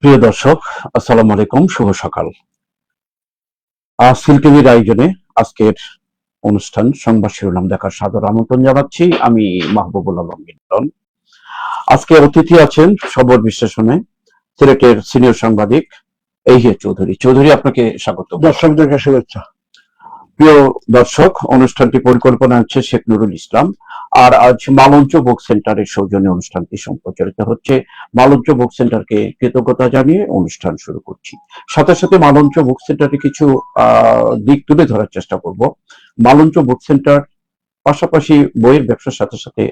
প্রিয় দর্শক, আসসালামু আলাইকুম, শুভ সকাল। সিল টিভির আয়োজনে আজকের অনুষ্ঠান সংবাদ শিরোনাম দেখার সাদর আমন্ত্রণ জানাচ্ছি। আমি মাহবুবুল আলম মিলন। আজকের অতিথি আছেন খবর বিশ্লেষণে সিলেটের সিনিয়র সাংবাদিক এইহে চৌধুরী। চৌধুরী, আপনাকে স্বাগত। দর্শকদেরকে শুভেচ্ছা। প্রিয় দর্শক, অনুষ্ঠানটি পরিকল্পনা হচ্ছে শেখ নুরুল ইসলাম। আর আজ মালঞ্চ বুক সেন্টারের সৌজন্যে অনুষ্ঠানটি সম্প্রচারিত হচ্ছে। মালঞ্চ বুক সেন্টারকে কৃতজ্ঞতা জানিয়ে অনুষ্ঠান শুরু করছি। সাথে সাথে মালঞ্চ বুক সেন্টারে কিছু দিক তুলে ধরার চেষ্টা করব। মালঞ্চ বুক সেন্টার পাশাপাশি বইয়ের ব্যবসার সাথে সাথে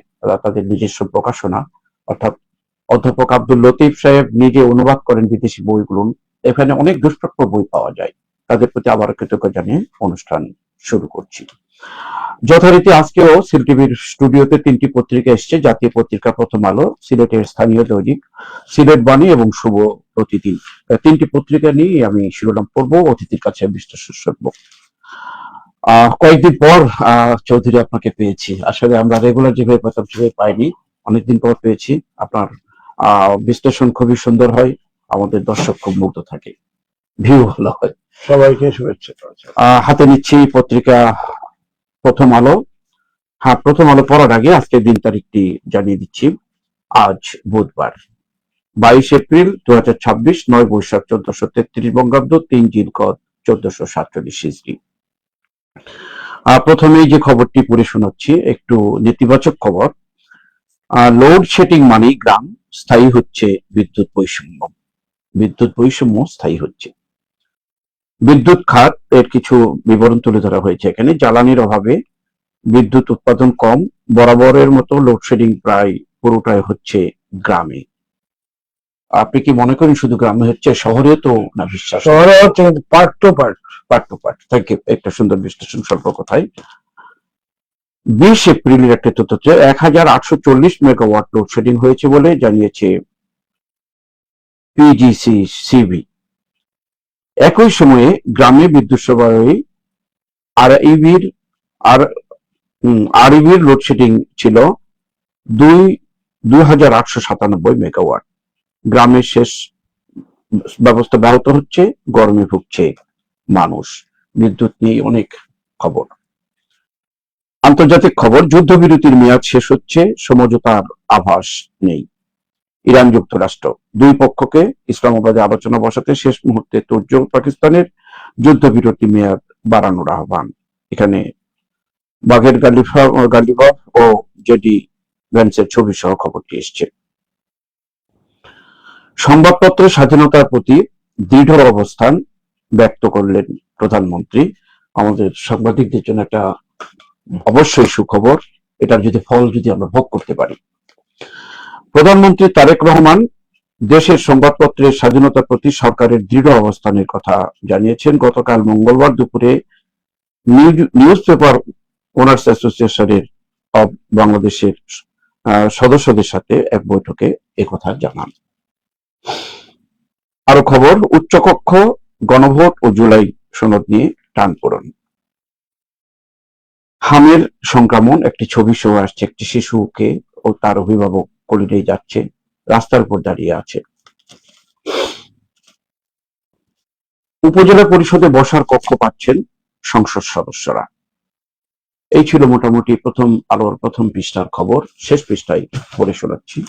তাদের নিজস্ব প্রকাশনা, অর্থাৎ অধ্যাপক আব্দুল লতিফ সাহেব নিজে অনুবাদ করেন বিদেশি বইগুলো। এখানে অনেক দুষ্প্রাপ্য বই পাওয়া যায়। তাদের প্রতি আবার কৃতজ্ঞতা জানিয়ে অনুষ্ঠান শুরু করছি। যথারীতি আজকেও সিল টিভির স্টুডিওতে তিনটি পত্রিকা এসছে। জাতীয় পত্রিকা প্রথম আলো, সিলেটের স্থানীয় দৈনিক সিলেট বাণী এবং শুভ প্রতিদিন। তিনটি পত্রিকা নিয়ে আমি শিরোনাম পড়ব, অতিথির কাছে বিশ্লেষণ শুনবো। কয়েকদিন পর চৌধুরী আপনাকে পেয়েছি। আসলে আমরা রেগুলার যেভাবে পেতাম সেভাবে পাইনি, অনেকদিন পর পেয়েছি। আপনার বিশ্লেষণ খুবই সুন্দর হয়, আমাদের দর্শক খুব মুগ্ধ থাকে, ভিউ ভালো হয়। সবাইকে শুভেচ্ছা। হাতে নিচ্ছি পত্রিকা প্রথম আলো। হ্যাঁ, প্রথম আলো পড়ার আগে আজকের দিন তারিখটি জানিয়ে দিচ্ছি। আজ বুধবার 22 এপ্রিল 2026, 9 বৈশাখ 1433 বঙ্গাব্দ, 3 জিনকদ 1447 হিজরি। প্রথমেই যে খবরটি পড়ে শোনাচ্ছি, একটু নেতিবাচক খবর। লোডশেডিং মানে গ্রাম স্থায়ী হচ্ছে বিদ্যুৎ বৈষম্য। বিদ্যুৎ বৈষম্য স্থায়ী হচ্ছে। বিদ্যুৎ খাত এর কিছু বিবরণ তুলে ধরা হয়েছে এখানে। জ্বালানির অভাবে বিদ্যুৎ উৎপাদন কম, বরাবরের মতো লোডশেডিং প্রায় পুরোটাই হচ্ছে গ্রামে। আপনি কি মনে করেন শুধু গ্রামে হচ্ছে, শহরে তো না? বিশ্বাস শহরে হচ্ছে part two part. Thank you, একটা সুন্দর বিশ্লেষণ স্বল্প কথায়। 20 এপ্রিলের একটা তথ্য হচ্ছে 1840 মেগাওয়াট লোডশেডিং হয়েছে বলে জানিয়েছে পিজিসিসিবি। একই সময়ে গ্রামে বিদ্যুৎ সরবরাহে আরইবির আরইবির লোডশেডিং ছিল 2897 মেগাওয়াট। গ্রামের শেষ ব্যবস্থা ব্যাহত হচ্ছে, গরমে ভুগছে মানুষ। বিদ্যুৎ নিয়ে অনেক খবর। আন্তর্জাতিক খবর, যুদ্ধবিরতির মেয়াদ শেষ হচ্ছে, সমঝোতার আভাস নেই। ইরান যুক্তরাষ্ট্র দুই পক্ষকে ইসলামাবাদে আলোচনা বসাতে শেষ মুহূর্তে তোড়জোড় পাকিস্তানের। যুদ্ধবিরতি মেয়াদ বাড়ানোর আহ্বান। এখানে বাঘের গালিভা ও জেডি ভ্যান্সের ছবি সহ খবরটি এসছে। সংবাদপত্র স্বাধীনতার প্রতি দৃঢ় অবস্থান ব্যক্ত করলেন প্রধানমন্ত্রী। আমাদের সাংবাদিকদের জন্য একটা অবশ্যই সুখবর, এটার যদি ফল যদি আমরা ভোগ করতে পারি। প্রধানমন্ত্রী তারেক রহমান দেশের সংবাদপত্রের স্বাধীনতার প্রতি সরকারের দৃঢ় অবস্থানের কথা জানিয়েছেন। গতকাল মঙ্গলবার দুপুরে নিউজ পেপার ওনার্স অ্যাসোসিয়েশনের অব বাংলাদেশের সদস্যদের সাথে এক বৈঠকে একথা জানান। আরো খবর, উচ্চকক্ষ গণভোট ও জুলাই সনদ নিয়ে টানপোড়েন। হামের সংক্রমণ, একটি ছবি সহ আসছে। একটি শিশুকে ও তার অভিভাবক কোলে নিয়ে যাচ্ছে, রাস্তার উপর দাঁড়িয়ে আছে। উপজেলা পরিষদে বসার কক্ষ পাচ্ছেন সংসদ সদস্যরা। এই ছিল মোটামুটি প্রথম আলোর প্রথম পৃষ্ঠার খবর। শেষ পৃষ্ঠায় পড়ে শোনাচ্ছি।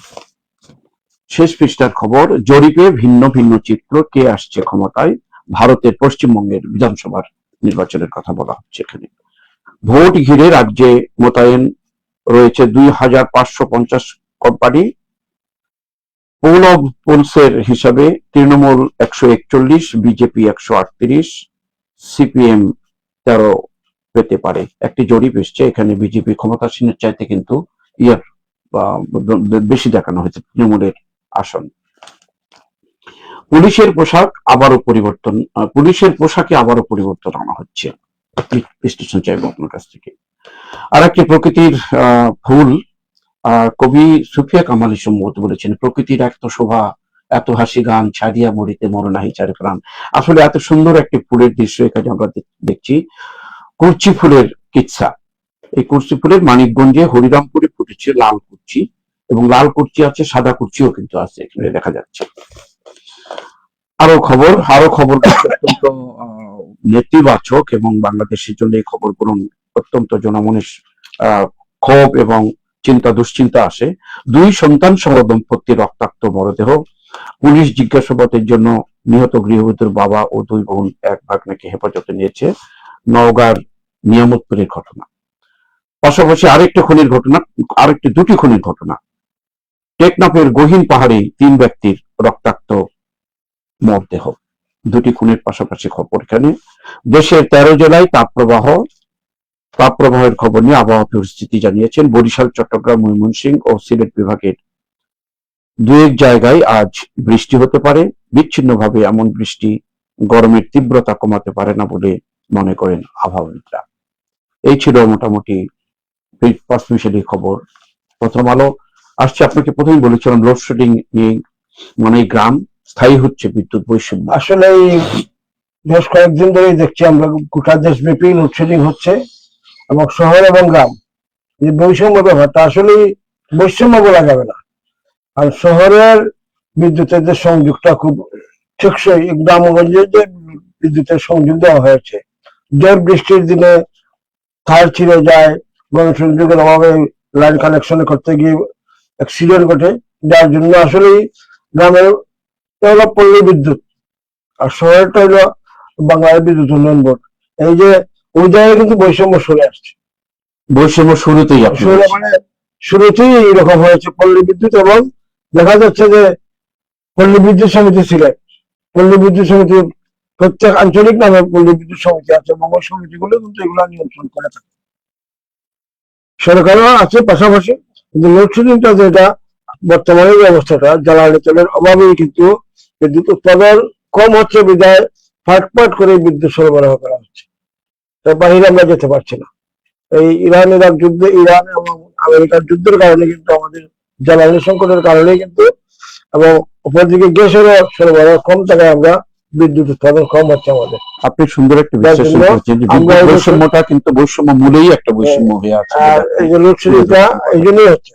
শেষ পৃষ্ঠার খবর, জরিপে ভিন্ন ভিন্ন চিত্র, কে আসছে ক্ষমতায়। ভারতের পশ্চিমবঙ্গের বিধানসভার নির্বাচনের কথা বলা হচ্ছে এখানে। ভোট ঘিরে রাজ্যে মোতায়েন রয়েছে 2550 কোম্পানি। পোল অব পোলসের হিসাবে তৃণমূল 141, বিজেপি 138, সিপিএম 13 পেতে পারে। একটি জরিপ এসছে, এখানে বিজেপি ক্ষমতাসীনের চাইতে কিন্তু বেশি দেখানো হয়েছে তৃণমূলের আসন। পুলিশের পোশাকে আবারও পরিবর্তন আনা হচ্ছে। বিশ্লেষণ চাইব আপনার কাছ থেকে। আর একটি প্রকৃতির ফুল, কবি সুফিয়া কামাল সম্ভবত বলেছেন, প্রকৃতির এত শোভা, এত হাসি গান, ছাড়িয়া মরিতে মর নাহি চার প্রাণ। আসলে এত সুন্দর একটি ফুলের দৃশ্য এখানে আমরা দেখছি। কুরচি ফুলের কিচ্ছা। এই কুরচি ফুলের মানিকগঞ্জে হরিরামপুরে ফুটেছে লাল কুরচি, এবং লাল কুরচি আছে, সাদা কুরচিও কিন্তু আছে, এখানে দেখা যাচ্ছে। আরো খবর অত্যন্ত নেতিবাচক এবং বাংলাদেশের জন্য এই খবরগুলো অত্যন্ত জনমনের ক্ষোভ এবং দুশ্চিন্তা আসে। 2 সন্তান সহ দম্পতির রক্তাক্ত মরদেহ, পুলিশ জিজ্ঞাসাবাদের জন্য নিহত গৃহবধূর বাবা ও 2 বোন 1 ভাগ্নেকে হেফাজতে নিয়েছে। নওগাঁর নিয়ামতপুরের ঘটনা, পাশাপাশি দুটি খুনের ঘটনা। টেকনাফের গহীন পাহাড়ে 3 ব্যক্তির রক্তাক্ত মরদেহ, 2টি খুনের পাশাপাশি খবর। এখানে দেশের 13 জেলায় তাপপ্রবাহের খবর নিয়ে আবহাওয়া পরিস্থিতি জানিয়েছেন। বরিশাল, চট্টগ্রাম, ময়মনসিংহ ও সিলেট বিভাগের 2-1 জায়গায় আজ বৃষ্টি হতে পারে। বিচ্ছিন্নভাবে এমন বৃষ্টি গরমের তীব্রতা কমাতে পারে না বলে মনে করেন আবহাওয়াবিদরা। এই ছিল মোটামুটি 5 মিনিটের খবর। প্রথম আলো আসছে। আপনাকে প্রথমেই বলেছিলাম লোডশেডিং নিয়ে, মানে গ্রাম স্থায়ী হচ্ছে বিদ্যুৎ বৈষম্য। আসলে এই বেশ কয়েকদিন ধরেই দেখছি আমরা গোটা দেশব্যাপী লোডশেডিং হচ্ছে, এবং শহর এবং গ্রাম যে বৈষম্য ব্যাপারটা আসলে বৈষম্য বলা যাবে না। আর শহরের বিদ্যুতের যে সংযোগটা খুব টেকসই, গ্রামগঞ্জে যে বিদ্যুতের সংযোগ দেওয়া হয়েছে, জোর বৃষ্টির দিনে তার ছিঁড়ে যায়, গণসংযোগের অভাবে লাইন কানেকশন করতে গিয়ে অ্যাক্সিডেন্ট ঘটে, যার জন্য আসলে গ্রামের হলো পল্লী বিদ্যুৎ আর শহরটা হলো বাংলাদেশ বিদ্যুৎ উন্নয়ন বোর্ড। এই যে ওই জায়গায় কিন্তু বৈষম্য সরে আসছে, বৈষম্য শুরুতেই মানে শুরুতেই এরকম হয়েছে পল্লী বিদ্যুৎ। এবং দেখা যাচ্ছে যে পল্লী বিদ্যুৎ সমিতি ছিলেন, পল্লী বিদ্যুৎ সমিতি প্রত্যেক আঞ্চলিক নামে পল্লী বিদ্যুৎ সমিতি আছে, এবং ওই সমিতিগুলো কিন্তু এগুলো নিয়ন্ত্রণ করে থাকে। সরকারও আছে পাশাপাশি, কিন্তু লোডশেডিংটা যেটা বর্তমানে অবস্থাটা, জ্বালানি তেলের অভাবেই কিন্তু বিদ্যুৎ উৎপাদন কম হচ্ছে, বিদায় ফাটপাট করে বিদ্যুৎ সরবরাহ করা হচ্ছে। তার বাহিরে আমরা যেতে পারছি না। এই ইরান ইরাক যুদ্ধে, ইরান এবং আমেরিকার যুদ্ধের কারণে কিন্তু আমাদের জ্বালানি সংকটের কারণে কিন্তু, এবং অপরদিকে গ্যাসেরও সরবরাহ কম থাকায় আমরা বিদ্যুৎ উৎপাদন কম হচ্ছে আমাদের। আপনি সুন্দর একটা বিশ্লেষণ করেছেন যে বৈষম্যটা কিন্তু বৈষম্য মূলেই একটা বৈষম্য হয়ে আছে। আর এই যে লোডশেডিংটা এই জন্যই হচ্ছে।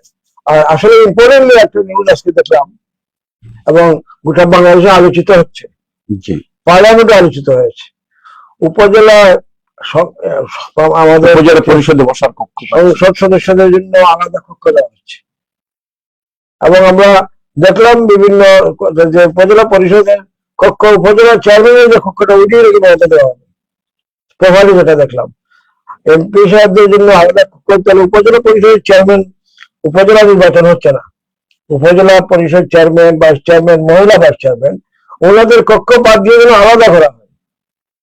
আর আসলে ইম্পর্টেন্টলি একটা নিউজ আজকে দেখলাম, এবং গোটা বাংলাদেশে আলোচিত হচ্ছে, জি, পার্লামেন্টে আলোচিত হয়েছে। উপজেলা আমাদের উপজেলা পরিষদে বসার কক্ষ, সব সদস্যদের জন্য আলাদা কক্ষ দেওয়া হচ্ছে। এবং আমরা দেখলাম বিভিন্ন যে উপজেলা পরিষদের কক্ষ, উপজেলা চেয়ারম্যানের যে কক্ষটা ওইটিও নাকি বলতে দেওয়া হবে, প্রভাবী যেটা দেখলাম। এমপি সাহেবদের জন্য আলাদা কক্ষ, তাহলে উপজেলা পরিষদের চেয়ারম্যান, উপজেলা নির্বাচন হচ্ছে না, উপজেলা পরিষদ চেয়ারম্যান, ভাইস চেয়ারম্যান, মহিলা ভাইস চেয়ারম্যান, ওনাদের কক্ষ বাদ দিয়ে যেন আলাদা করা হয়।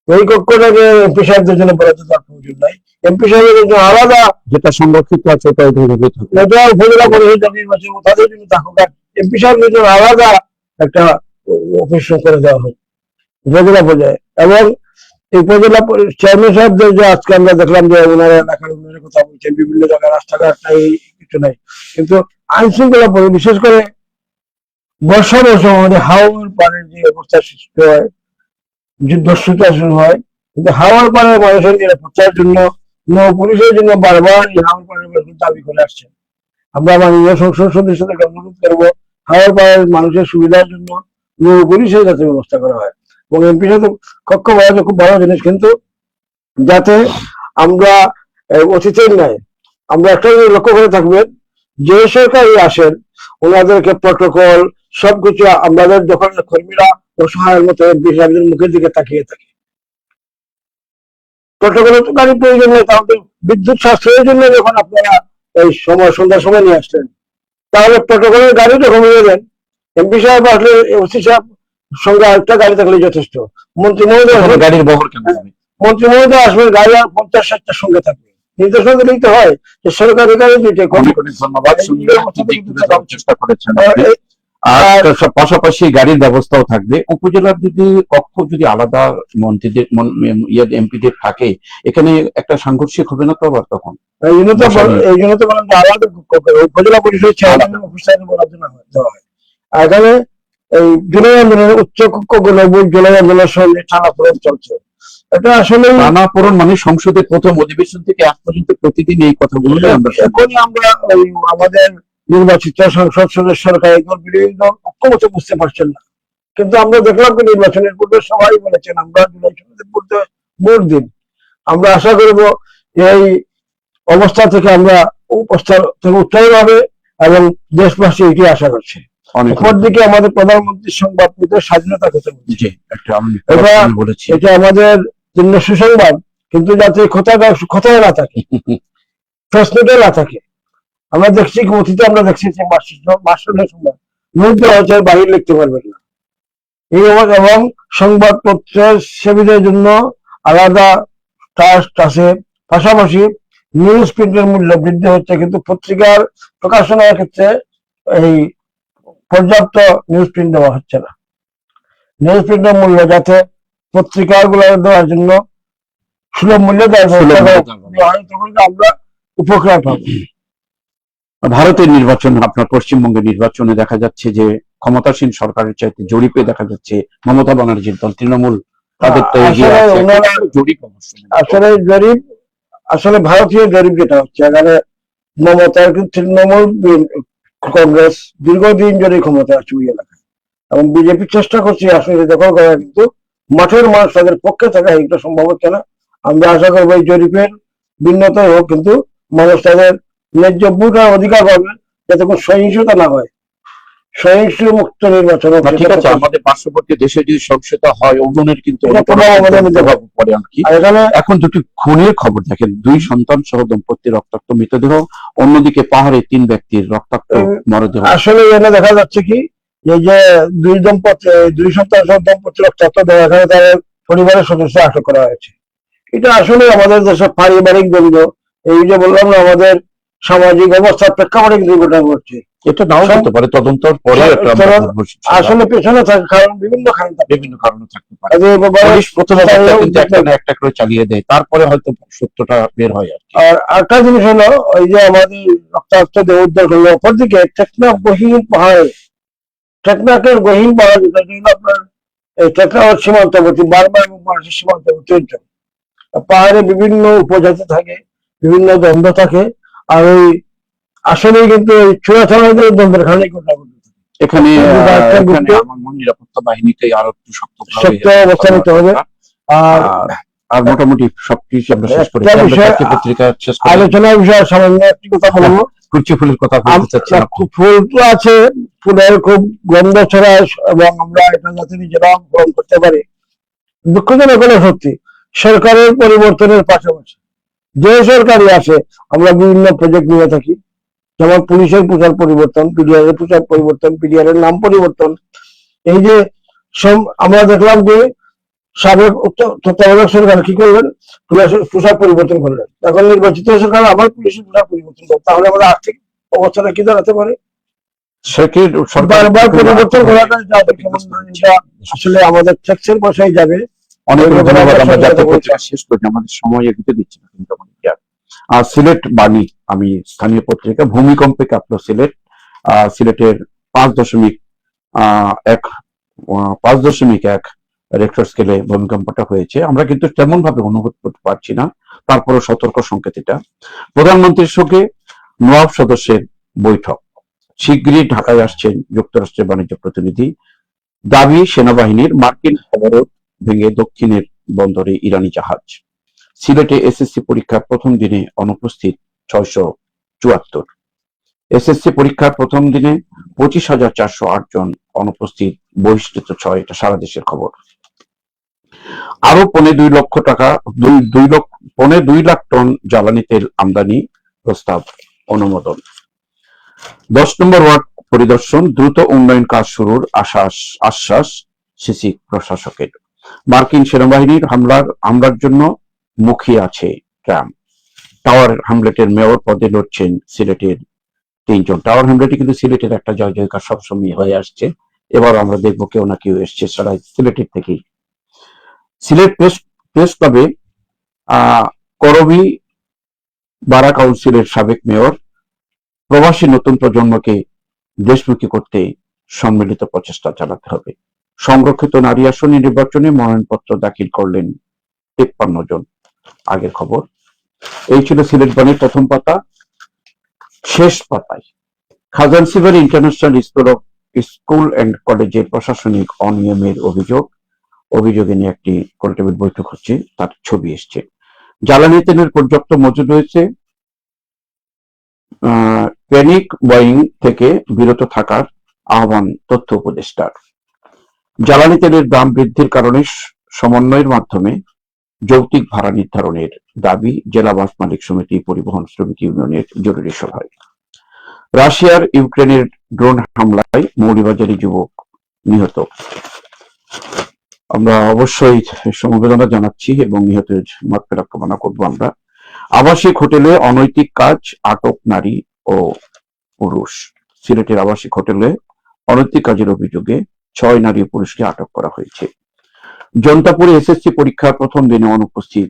ওই কক্ষটাকে এমপি সাহেবদের জন্য বরাদ্দ দেওয়ার প্রয়োজন নাই, এমপি সাহেবের জন্য আলাদা যেটা সংরক্ষিত আছে ওটাই ধরে এটা উপজেলা পরিষদ নির্বাচন তাদের জন্য থাকুক, আর এমপি সাহেবদের জন্য আলাদা একটা অফিস করে দেওয়া হয় উপজেলা পর্যায়ে। এবং এই উপজেলা চেয়ারম্যান সাহেবদের যে আজকে আমরা দেখলাম যে ওনারা এলাকার উন্নয়নের কথা বলছেন, বিভিন্ন জায়গায় রাস্তাঘাট নাই, কিছু নাই, কিন্তু আইন শৃঙ্খলা পরে বিশেষ করে বর্ষার মৌসুম আমাদের হাওয়ার পানির যে অবস্থা সৃষ্টি হয়, যুদ্ধশ্রুতা শুরু হয়, কিন্তু হাওয়ার পানির মানুষের নিরাপত্তার জন্য নৌ পুলিশের জন্য বারবার এই হাওয়ার পানির দাবি করে আসছেন। আমরা মাননীয় সংসদ সদস্যদেরকে অনুরোধ করবো, হাওয়ার পানির মানুষের সুবিধার জন্য নৌ পুলিশের যাতে ব্যবস্থা করা হয়। এবং এমপি সাথে কক্ষ বাড়াতে খুব ভালো জিনিস, কিন্তু যাতে আমরা অতীতের নাই, আমরা একটা লক্ষ্য করে থাকবেন, যে সরকারই আসেন ওনাদেরকে প্রটোকল সবকিছু আমাদের যখন কর্মীরা অসহায়ের মতো এমপি সাহেবদের মুখের দিকে তাকিয়ে থাকে। প্রটোকলের তো গাড়ি প্রয়োজন নেই, তাহলে বিদ্যুৎ সাশ্রয়ের জন্য যখন আপনারা এই সময় সন্ধ্যার সময় নিয়ে আসলেন, তাহলে প্রটোকলের গাড়িটা কমিয়ে দেন। এমপি সাহেব আসলে ওসি সাহেব সঙ্গে আরেকটা গাড়ি থাকলে যথেষ্ট। মন্ত্রী মহোদয় গাড়ির বহর কেন, মন্ত্রী মহোদয় আসবেন, গাড়ি আর 50-60টার সঙ্গে থাকবে। নির্দেশনা দিলেই তো হয় যে সরকারি গাড়ি দুইটা। ধন্যবাদ, চেষ্টা করেছেন। আর পাশাপাশি গাড়ির ব্যবস্থাও থাকবে। উপজেলার যদি আলাদা মন্ত্রীদের এমপিদের থাকে, এখানে একটা সাংঘর্ষিক হবে না তো আবার তখন? এই জন্য তো বললাম যে আলাদা উপজেলা পরিষদ চেয়ারম্যান অফিসার বরাদ্দ দেওয়া হয়। আর এখানে এই জুলাই আন্দোলনের উচ্চ কক্ষগুলো জুলাই আন্দোলনের সঙ্গে টানাপোড়েন চলছে। এটা আসলে টানাপোড়েন মানে সংসদের প্রথম অধিবেশন থেকে আজ পর্যন্ত প্রতিদিন এই কথাগুলো এখনই আমরা আমাদের নির্বাচিত সংসদ সদস্যরা এই দল বিরোধী দল ঐক্যমত বুঝতে পারছেন না, কিন্তু আমরা দেখলাম যে নির্বাচনের পূর্বে সবাই বলেছেন আমরা জুলাই সনদের পূর্বে ভোট দিন। আমরা আশা করব এই অবস্থা থেকে আমরা উত্তরণ হবে এবং দেশবাসী এটি আশা করছে। অপরদিকে আমাদের প্রধানমন্ত্রীর সংবাদ স্বাধীনতা কথা বলছে, এটা আমাদের জন্য সুসংবাদ, কিন্তু যাতে কথায় না থাকে, প্রশ্নটা না থাকে। আমরা দেখছি অতীতে আমরা দেখছি যে মাস্টারের সময় মুগ্ধ হচ্ছে বাহির লিখতে পারবেন না এবং সংবাদপত্র সেবীদের জন্য আলাদা ট্রাস্ট আছে, পাশাপাশি নিউজ প্রিন্টের মূল্য বৃদ্ধি হচ্ছে, কিন্তু পত্রিকার প্রকাশনার ক্ষেত্রে এই পর্যাপ্ত নিউজ প্রিন্ট দেওয়া হচ্ছে না। নিউজ প্রিন্টের মূল্য যাতে পত্রিকাগুলো দেওয়ার জন্য সুলভ মূল্যে দেয়, তখন আমরা উপকার পাবো। ভারতের নির্বাচন, আপনার পশ্চিমবঙ্গের নির্বাচনে দেখা যাচ্ছে যে ক্ষমতাসীন সরকারের চাইতে জরিপে দেখা যাচ্ছে মমতা ব্যানার্জির দল তৃণমূল তাদের আসলে ভারতীয় জরিপ যেটা হচ্ছে, এখানে মমতার তৃণমূল কংগ্রেস দীর্ঘদিন ধরে ক্ষমতা আছে ওই এলাকায়, এবং বিজেপি চেষ্টা করছে আসলে দখল করা, কিন্তু মাঠের মানুষ তাদের পক্ষে থাকা এটা সম্ভব হচ্ছে না। আমরা আশা করবো এই জরিপের ভিন্নতাই হোক, কিন্তু মানুষ তাদের ন্যায্য ভোটার অধিকার পাবে, যাতে কোনো সহিংসতা না হয়, সহিংস মুক্ত নির্বাচন। ঠিক আছে, আমাদের পার্শ্ববর্তী দেশে যদি সহিংসতা হয় ওগুলোর কিন্তু পড়ে। এখন দুটি খুনের খবর দেখেন, 2 সন্তান সহ দম্পতির রক্তাক্ত মৃতদেহ, অন্যদিকে পাহাড়ে 3 ব্যক্তির রক্তাক্ত মরদেহ। আসলে এখানে দেখা যাচ্ছে কি, এই যে 2 সন্তান সহ দম্পতির রক্তাক্ত দেহ, এখানে তাদের পরিবারের সদস্য আটক করা হয়েছে। এটা আসলে আমাদের দেশের পারিবারিক দ্বন্দ্ব, এই যে বললাম না, আমাদের সামাজিক অবস্থার প্রেক্ষাপটে দুর্ঘটনা ঘটছে। এটা নাও হতে পারে, তদন্তর পরে আসলে পেছনে থাকে কারণ বিভিন্ন কারণ থাকতে পারে। একটা করে চালিয়ে দেয়, তারপরে হয়তো সত্যটা বের হয়। আর একটা জিনিস হলো, ওই যে আমাদের রক্তাক্ত দেহ উদ্ধার করলো, অপরদিকে টেকনাফ গহীন পাহাড়ে, টেকনাফের গহীন পাহাড় যেটা আপনার এই টেকনাফ সীমান্তবর্তী বারবার এবং বাংলাদেশের সীমান্তবর্তী অঞ্চল, পাহাড়ে বিভিন্ন উপজাতি থাকে, বিভিন্ন দ্বন্দ্ব থাকে, আর ওই আসলে কিন্তু চোরাচালানের দ্বন্দ্বের খানে এখানে নিরাপত্তা বাহিনীকে আরো একটু শক্ত অবস্থা নিতে হবে। আর মোটামুটি সবকিছু আমরা শেষ করি, আলোচনার বিষয়ে সামান্য একটি কথা বলবো। কুচি ফুলের কথা বলতে চাচ্ছিলাম। ফুল তো আছে, ফুলের খুব গন্ধ ছড়ায় এবং আমরা এটা যাতে নিজেরা গ্রহণ করতে পারি। দুঃখজনক হলো সত্যি, সরকারের পরিবর্তনের পাশাপাশি যে সরকারই আসে আমরা বিভিন্ন প্রজেক্ট নিয়ে থাকি, যেমন পুলিশের পোশাক পরিবর্তন, পিডিআর এর পোশাক পরিবর্তন, পিডিআর এর নাম পরিবর্তন। এই যে আমরা দেখলাম যে সাবেক তত্ত্বাবধায়ক সরকার কি করলেন, পুলিশের পোশাক পরিবর্তন করলেন, এখন নির্বাচিত সরকার আবার পুলিশের পোশাক পরিবর্তন করবে, তাহলে আমাদের আর্থিক অবস্থাটা কি দাঁড়াতে পারে? বারবার পরিবর্তন করাটা আসলে আমাদের ট্যাক্সের পয়সায় যাবে। অনেক ধন্যবাদ, আমরা যাতে শেষ করি, আমাদের সময় এগোতে দিচ্ছি না। কিন্তু সিলেট বাণী, আমি স্থানীয় পত্রিকা ভূমিকম্পে কাঁপল সিলেট। সিলেটের 5.1 রেক্টর স্কেলে ভূমিকম্পটা হয়েছে। আমরা কিন্তু তেমন ভাবে অনুভব করতে পারছি না, তারপরে সতর্ক সংকেত এটা। প্রধানমন্ত্রীর সঙ্গে নোয়াব সদস্যের বৈঠক, শীঘ্রই ঢাকায় আসছেন যুক্তরাষ্ট্রের বাণিজ্য প্রতিনিধি। দাবি সেনাবাহিনীর, মার্কিন অবরোধ ভেঙে দক্ষিণের বন্দরে ইরানি জাহাজ। সিলেটে এসএসসি পরীক্ষার প্রথম দিনে অনুপস্থিত 674। এসএসসি পরীক্ষার প্রথম দিনে 25,408 জন অনুপস্থিত, বহিষ্কৃত 6। এটা সারা দেশের খবর। আরো 2.25 লক্ষ টাকা, 2 লাখ টন জ্বালানি তেল আমদানি প্রস্তাব অনুমোদন। 10 নম্বর ওয়ার্ড পরিদর্শন, দ্রুত উন্নয়ন কাজ শুরুর আশ্বাস সিসি প্রশাসকের। মার্কিন সেনাবাহিনীর হামলার জন্য মুখিয়ে আছে ট্রাম্প। টাওয়ার হ্যামলেটের মেয়র পদে লড়ছেন সিলেটের 3 জন। টাওয়ার হ্যামলেটে কিন্তু সিলেটের একটা জয় জয়কার সবসময় হয়ে আসছে, এবার আমরা দেখবো কেউ না কেউ এসছে সারা সিলেটের থেকেই। সিলেট প্রেস ক্লাবে করবি বারা কাউন্সিলের সাবেক মেয়র, প্রবাসী নতুন প্রজন্মকে দেশমুখী করতে সম্মিলিত প্রচেষ্টা চালাতে হবে। সংরক্ষিত নারী আসনে নির্বাচনে মনোনয়নপত্র দাখিল করলেন 53 জন। আগের খবর এই ছিল সিলেট বাণীর প্রথম পাতা। শেষ পাতায় Khajanshibari international school of school and কলেজের প্রশাসনিক অনিয়মের অভিযোগে নিয়ে একটি গোলটেবিল বৈঠক হচ্ছে, তার ছবি এসছে। জ্বালানি তেলের পর্যাপ্ত মজুদ রয়েছে, প্যানিক বাইং থেকে বিরত থাকার আহ্বান তথ্য উপদেষ্টার। জ্বালানি তেলের দাম বৃদ্ধির কারণে সমন্বয়ের মাধ্যমে যৌক্তিক ভাড়া নির্ধারণের দাবি জেলা বাস মালিক সমিতি, পরিবহন শ্রমিক ইউনিয়নের জরুরি সভায়। রাশিয়ার ইউক্রেনের ড্রোন হামলায় মৌলভীবাজারি যুবক নিহত। আমরা অবশ্যই সমবেদনা জানাচ্ছি এবং নিহতের মাগফিরাত কামনা করবো আমরা। আবাসিক হোটেলে অনৈতিক কাজ, আটক নারী ও পুরুষ। সিলেটের আবাসিক হোটেলে অনৈতিক কাজের অভিযোগে 6 নারী ও পুরুষকে আটক করা হয়েছে। জনতাপুরে এসএসসি পরীক্ষার প্রথম দিনে অনুপস্থিত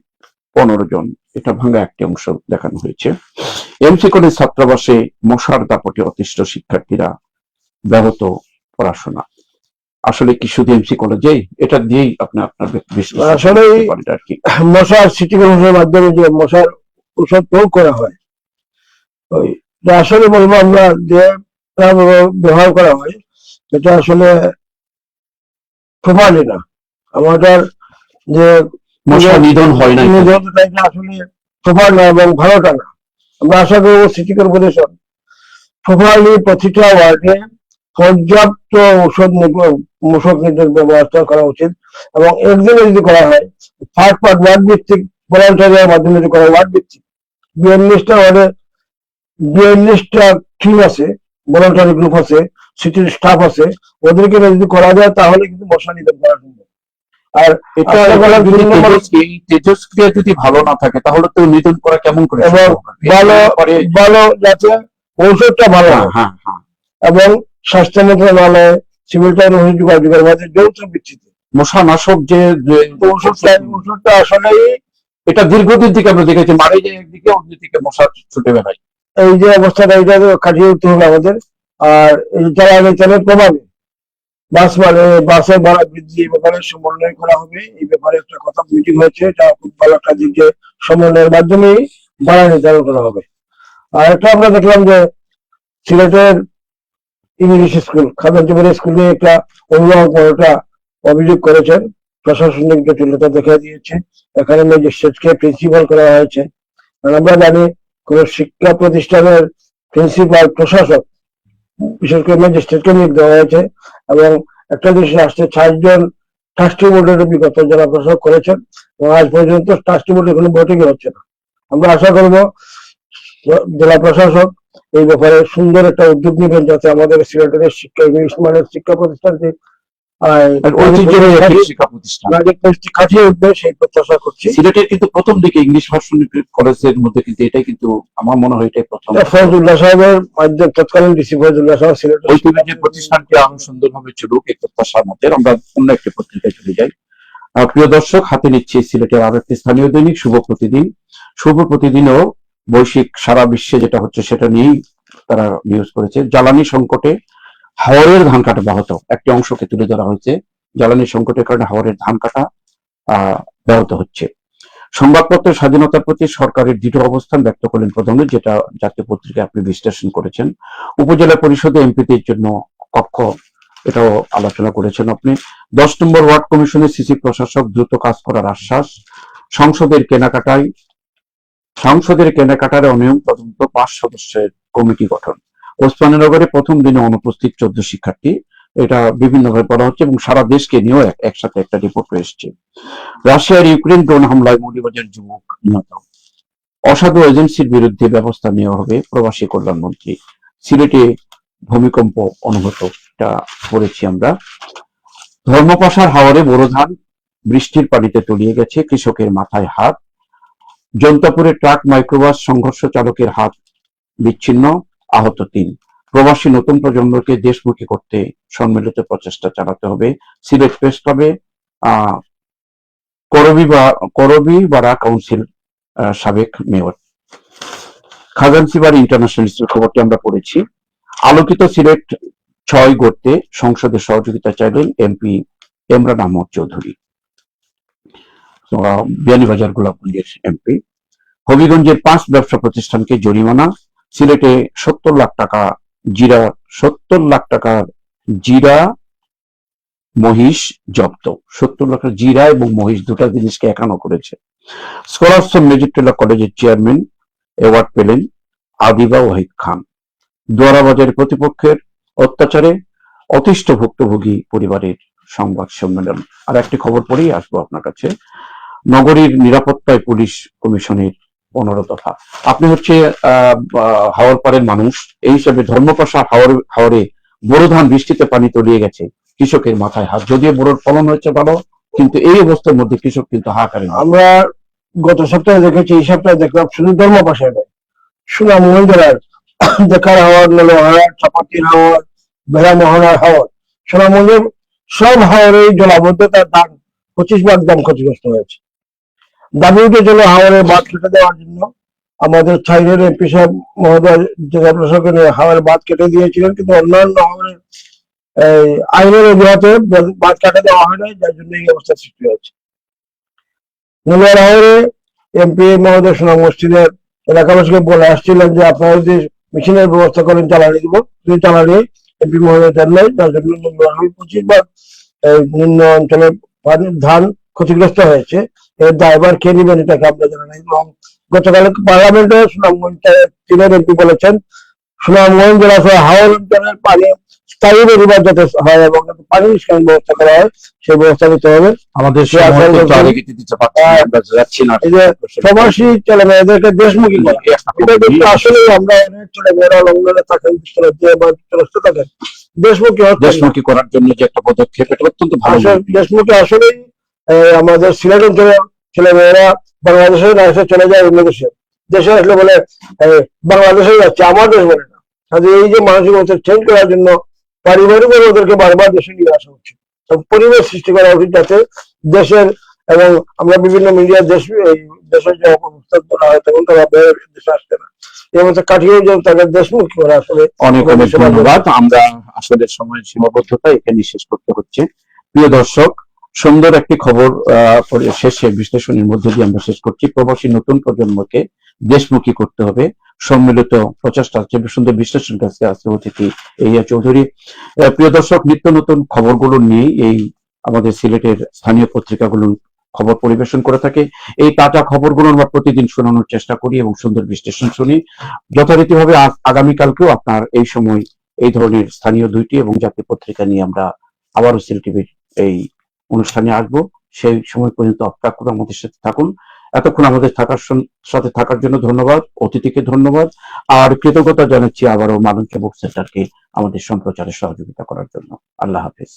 15 জন, এটা ভাঙা একটি অংশ দেখানো হয়েছে। এমসি কলেজ ছাত্রাবাসে মশার দাপটে অতিষ্ঠ শিক্ষার্থীরা, ব্যাহত পড়াশোনা। আসলে কি শুধু এমসি কলেজেই? এটা দিয়েই আপনি আপনার আসলে আর কি মশার সিটি কর্পোরেশনের মাধ্যমে যে মশার ঔষধ প্রয়োগ করা হয়, আসলে বলবো আমরা যে ব্যবহার করা হয় এটা আসলে প্রমাণই না। আমাদের যে মশা নিধন হয় না, আসলে প্রমাণ না এবং ভালোটা না। আমরা আশা করবো সিটি কর্পোরেশন প্রপারলি প্রতিটা ওয়ার্ডে পর্যাপ্ত মশক নিধন ব্যবস্থা করা উচিত এবং একদিনে যদি করা হয়, ফার্স্ট পার্ট ওয়ার্ড ভিত্তিক ভলান্টারির মাধ্যমে যদি করা ওয়ার্ড ভিত্তিক 42টা ওয়ার্ডে 42টা টিম আছে, ভলান্টারি গ্রুপ আছে, সিটির স্টাফ আছে, ওদেরকে যদি করা যায় তাহলে কিন্তু মশা নিধন করা সম্ভব। আর এটা তেজস্ক্রিয়া যদি ভালো না থাকে তাহলে তো নিধন করা কেমন করে? এবং ভালো যাতে ঔষধটা ভালো হয় এবং স্বাস্থ্য মন্ত্রণালয়, সিভিল যোগাযোগের মাঝে যৌথ ভিত্তিতে মশানাশক যে ঔষধটা আসলে এটা দীর্ঘদিন থেকে আমরা দেখেছি, মারে যায় একদিকে, অন্যদিকে মশা ছুটে বেড়ায়। এই যে অবস্থাটা এটা কাটিয়ে উঠতে হবে আমাদের। আর এই জ্বালানি তেলের প্রভাবে বাসের ভাড়া বৃদ্ধি এই ব্যাপারে সমন্বয় করা হবে। এই ব্যাপারে একটা কথা মিটিং হয়েছে, এটা খুব ভালো একটা দিক যে সমন্বয়ের মাধ্যমেই ভাড়া নির্ধারণ করা হবে। আর একটা আমরা দেখলাম যে সিলেটের ইংলিশ স্কুল, খাজানপুরের স্কুলে একটা অভিভাবক একটা অভিযোগ করেছেন, প্রশাসনিক জটিলতা দেখা দিয়েছে। এখানে ম্যাজিস্ট্রেটকে প্রিন্সিপাল করা হয়েছে। আমরা জানি কোন শিক্ষা প্রতিষ্ঠানের প্রিন্সিপাল, প্রশাসক, বিশেষ করে ম্যাজিস্ট্রেটকে নিয়োগ দেওয়া হয়েছে এবং একটা জিনিস আসছে 4 জন ট্রাস্টি বোর্ডের বিগত জেলা প্রশাসক করেছেন এবং আজ পর্যন্ত ট্রাস্টি বোর্ডের কোনো বৈঠকই হচ্ছে না। আমরা আশা করব জেলা প্রশাসক এই ব্যাপারে সুন্দর একটা উদ্যোগ নেবেন, যাতে আমাদের সিলেটের শিক্ষা, ইংলিশ মানের শিক্ষা প্রতিষ্ঠানটি সিলেটের কিন্তু প্রথম দিকে ইংলিশ ভার্সন কলেজের মধ্যে কিন্তু এটাই কিন্তু আমার মনে হয় এটাই প্রথম। ফজলুল্লাহ সাহেবের মাধ্যমে তৎকালীন ডিসি ফজলুল্লাহ সাহেব সিলেট প্রতিষ্ঠানটি আরো সুন্দরভাবে চলুক এই প্রত্যাশার মধ্যে। আমরা অন্য একটি পত্রিকায় চলে যাই। প্রিয় দর্শক, হাতে নিচ্ছি সিলেটের আরো একটি স্থানীয় দৈনিক শুভ প্রতিদিন। শুভ প্রতিদিনও বৈশ্বিক সারা বিশ্বে যেটা হচ্ছে সেটা নিয়েই তারা নিউজ করেছে। জ্বালানি সংকটে হাওরের ধান কাটা ব্যাহত, একটি অংশকে তুলে ধরা হয়েছে। জ্বালানি সংকটের কারণে হাওরের ধান কাটা ব্যাহত হচ্ছে। সংবাদপত্রের স্বাধীনতার প্রতি সরকারের দৃঢ় অবস্থান ব্যক্ত করলেন প্রধানমন্ত্রী, যেটা জাতীয় পত্রিকায় আপনি বিশ্লেষণ করেছেন। উপজেলা পরিষদে এমপিদের জন্য কক্ষ, এটাও আলোচনা করেছেন আপনি। 10 নম্বর ওয়ার্ড কমিশনের সিসি প্রশাসক দ্রুত কাজ করার আশ্বাস। সংসদের কেনাকাটার অনিয়ম তদন্ত 5 সদস্যের কমিটি গঠন। ওসমানীনগরে প্রথম দিনে অনুপস্থিত 14 শিক্ষার্থী, এটা বিভিন্নভাবে বলা হচ্ছে এবং সারা দেশকে নিয়েও একসাথে একটা রিপোর্ট এসেছে। রাশিয়ার ইউক্রেন ড্রোন হামলায় মৌলভীবাজার যুবক নিহত। অসাধু এজেন্সির বিরুদ্ধে ব্যবস্থা নেওয়া হবে, প্রবাসী কল্যাণ মন্ত্রী। সিলেটে ভূমিকম্প অনুভূত, এটা পড়েছি আমরা। ধর্মপাশার হাওরে বোরো ধান বৃষ্টির পানিতে তলিয়ে গেছে, কৃষকের মাথায় হাত। জনতাপুরে ট্রাক মাইক্রোবাস সংঘর্ষ, চালকের হাত বিচ্ছিন্ন, আহত 3। প্রবাসী নতুন প্রজন্মকে দেশমুখী করতে সম্মিলিত প্রচেষ্টা চালাতে হবে। সিলেট প্রেস ক্লাবে করবিবাড়া কাউন্সিল সাবেক মেয়র। খাজানসিবাড়ি ইন্টারন্যাশনাল স্কুল খবরটি আমরা পড়েছি। আলোকিত সিলেট 6 গড়তে সংসদের সহযোগিতা চাইলেন এমপি এমরান আহমদ চৌধুরী, বিয়ানীবাজার গোলাপগঞ্জের এমপি। হবিগঞ্জের 5 ব্যবসা প্রতিষ্ঠানকে জরিমানা। সিলেটে 70 লাখ টাকা জিরা মহিষ জব্দ। 70 লক্ষ জিরা এবং মহিষ দুটা জিনিসকে একানো করেছে। স্কলার্স অফ মেজিস্ট্রেলা কলেজের চেয়ারম্যান অ্যাওয়ার্ড পেলেন আদিবা ওয়াহিদ খান। দোয়ারা বাজারের প্রতিপক্ষের অত্যাচারে অতিষ্ঠ ভুক্তভোগী পরিবারের সংবাদ সম্মেলন। আর একটি খবর পড়েই আসবো আপনার কাছে। নগরীর নিরাপত্তায় পুলিশ কমিশনের 15 দফা। আপনি হচ্ছে হাওড়পাড়ের মানুষ, এই হিসাবে ধর্মপাশা হাওরে বোরো ধান বৃষ্টিতে পানি তলিয়ে গেছে, কৃষকের মাথায় হাত। যদিও বোরোর ফলন হয়েছে ভালো, কিন্তু এই অবস্থার মধ্যে কৃষক কিন্তু হাহাকারে। আমরা গত সপ্তাহে দেখেছি, এই সপ্তাহে দেখলাম শুধু ধর্মপাশায় নয়, সুনামগঞ্জ জেলার দেখার হাওয়ার, নলহাওয়ার, চাপাতির হাওয়ার, বেড়ামোহনার হাওয়ার, সুনামগঞ্জের সব হাওয়ারে জলাবদ্ধতার দাম 25 ভাগ দাম ক্ষতিগ্রস্ত হয়েছে। দাবি উঠেছিল হাওয়ারে বাঁধ কেটে দেওয়ার জন্য। আমাদের ছাইরের এমপি সাহেব মহোদয় জেলা প্রশাসকের হাওয়ার বাঁধ কেটে দিয়েছিলেন, কিন্তু অন্যান্য হাওয়ারের আইনের অজুহাতে বাঁধ কাটে দেওয়া হয় নাই, যার জন্য এই অবস্থা সৃষ্টি হয়েছে। নলহাওয়ার হাওরে এমপি মহোদয় সুনাম মসজিদের এলাকাবাসীকে বলে আসছিলেন যে আপনারা যদি মেশিনের ব্যবস্থা করেন জ্বালানি দিব, যদি জ্বালানি এমপি মহোদয় দেন নাই, যার জন্য 25 ভাগ নিম্ন অঞ্চলে ধান ক্ষতিগ্রস্ত হয়েছে। এর দায়ভার কে নেবেন এটাকে আমরা জানা নাই। এবং গতকাল পার্লামেন্টে সুনামগঞ্জ তিনের এমপি বলেছেন সুনামগঞ্জ জেলা সহ হাওর অঞ্চলের পানি স্থায়ী বেরিবার যাতে হয় এবং পানি নিষ্কাশন ব্যবস্থা করা হয়, সেই ব্যবস্থা নিতে হবে। আমাদের প্রবাসী ছেলে মেয়েদেরকে দেশমুখী করা, এটা কিন্তু আসলে আমরা অনেক ছেলে মেয়েরা লন্ডনে থাকেন, যুক্তরাষ্ট্রে থাকেন, দেশমুখী করার জন্য যে একটা পদক্ষেপ, এটা অত্যন্ত ভালো। দেশমুখী আসলেই আমাদের সিলেট অঞ্চলের ছেলে মেয়েরা বাংলাদেশে না এসে চলে যায় অন্য দেশে, দেশে আসলে বলে বাংলাদেশে যাচ্ছে, আমার দেশ বলে না। কাজে এই যে মানসিকতা চেঞ্জ করার জন্য পারিবারিক ওদেরকে বারবার দেশে নিয়ে আসা উচিত, পরিবেশ সৃষ্টি করা উচিত যাতে দেশের, এবং আমরা বিভিন্ন মিডিয়া দেশের যে অবস্থা করা হয় তখন তারা দেশে আসছে না, এই অবস্থা কাটিয়ে যে তাদের দেশমুখী করা। আসলে অনেক অনেক ধন্যবাদ। আমরা আসলে সময়ের সীমাবদ্ধতা এখানে শেষ করতে হচ্ছে। প্রিয় দর্শক, সুন্দর একটি খবর শেষে বিশ্লেষণের মধ্য দিয়ে আমরা শেষ করছি। প্রবাসী নতুন প্রজন্মকে দেশমুখী করতে হবে, সম্মিলিত প্রচেষ্টা। সুন্দর বিশ্লেষণ কাছে আছে অতিথি এইয়া চৌধুরী। প্রিয় দর্শক, নিত্য নতুন খবরগুলো নিয়ে এই আমাদের সিলেটের স্থানীয় পত্রিকাগুলো খবর পরিবেশন করে থাকে। এই তাজা খবরগুলো আমরা প্রতিদিন শোনানোর চেষ্টা করি এবং সুন্দর বিশ্লেষণ শুনি। যথারীতিভাবে আগামীকালকেও আপনার এই সময় এই ধরনের স্থানীয় 2টি এবং জাতীয় পত্রিকা নিয়ে আমরা আবারও সিলেট টিভির এই অনুষ্ঠানে আসবো। সেই সময় পর্যন্ত অপেক্ষা করে আমাদের সাথে থাকুন। এতক্ষণ আমাদের সাথে থাকার জন্য ধন্যবাদ, অতিথিকে ধন্যবাদ, আর কৃতজ্ঞতা জানাচ্ছি আবারও মালঞ্চ বুক সেন্টারকে আমাদের সম্প্রচারে সহযোগিতা করার জন্য। আল্লাহ হাফেজ।